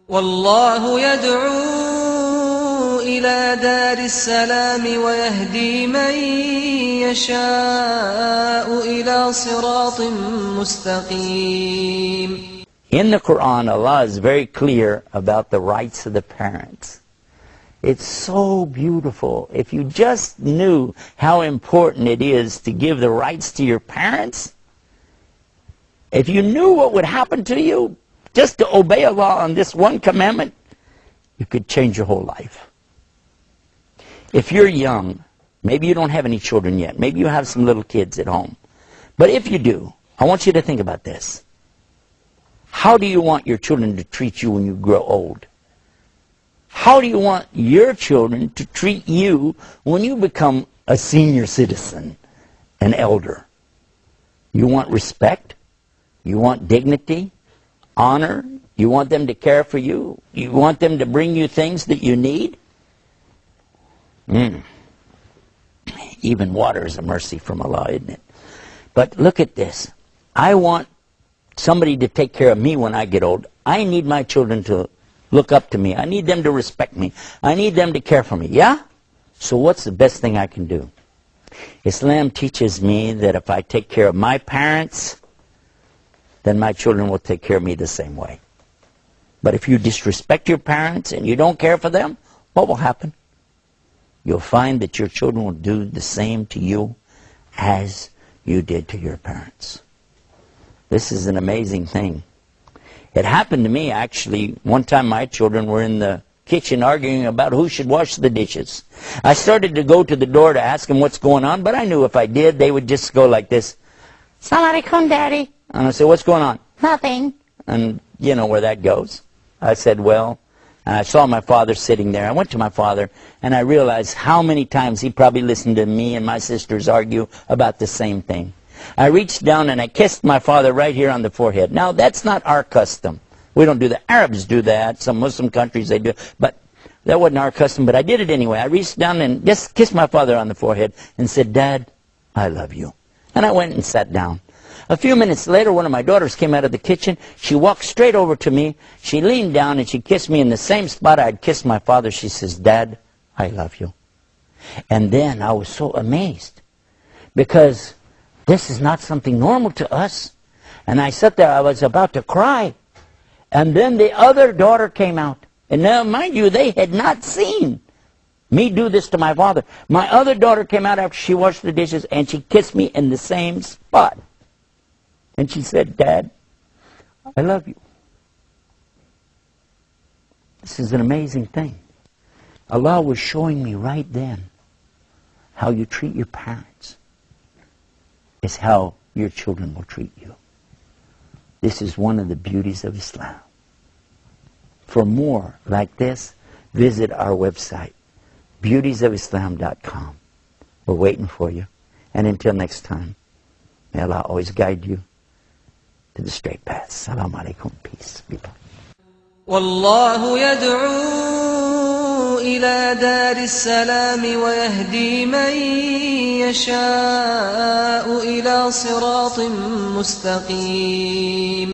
والله يدعو إلى دار السلام ويهدي من يشاء إلى صراط مستقيم. In the Quran, Allah is very clear about the rights of the parents. It's so beautiful. If you just knew how important it is to give the rights to your parents, if you knew what would happen to you just to obey Allah on this one commandment, you could change your whole life. If you're young, maybe you don't have any children yet, maybe you have some little kids at home, but if you do, I want you to think about this. How do you want your children to treat you when you grow old? How do you want your children to treat you when you become a senior citizen, an elder? You want respect? You want dignity? Honor? You want them to care for you? You want them to bring you things that you need? Even water is a mercy from Allah, isn't it? But look at this. I want somebody to take care of me when I get old. I need my children to look up to me. I need them to respect me. I need them to care for me. Yeah? So what's the best thing I can do? Islam teaches me that if I take care of my parents, then my children will take care of me the same way. But if you disrespect your parents and you don't care for them, what will happen? You'll find that your children will do the same to you as you did to your parents. This is an amazing thing. It happened to me, actually. One time my children were in the kitchen arguing about who should wash the dishes. I started to go to the door to ask them what's going on, but I knew if I did, they would just go like this. Assalamu alaikum, Daddy. And I said, what's going on? Nothing. And you know where that goes. I said, well, and I saw my father sitting there. I went to my father, and I realized how many times he probably listened to me and my sisters argue about the same thing. I reached down and I kissed my father right here on the forehead. Now, that's not our custom. We don't do that. Arabs do that. Some Muslim countries, they do. But that wasn't our custom, but I did it anyway. I reached down and just kissed my father on the forehead and said, Dad, I love you. And I went and sat down. A few minutes later, one of my daughters came out of the kitchen. She walked straight over to me. She leaned down and she kissed me in the same spot I'd kissed my father. She says, Dad, I love you. And then I was so amazed because this is not something normal to us. And I sat there, I was about to cry. And then the other daughter came out. And now, mind you, they had not seen me do this to my father. My other daughter came out after she washed the dishes and she kissed me in the same spot. And she said, Dad, I love you. This is an amazing thing. Allah was showing me right then how you treat your parents is how your children will treat you. This is one of the beauties of Islam. For more like this, visit our website, beautiesofislam.com. We're waiting for you. And until next time, may Allah always guide you to the straight path. Assalamu alaikum. Peace be upon you. والله يدعو إلى دار السلام ويهدي من يشاء إلى صراط مستقيم.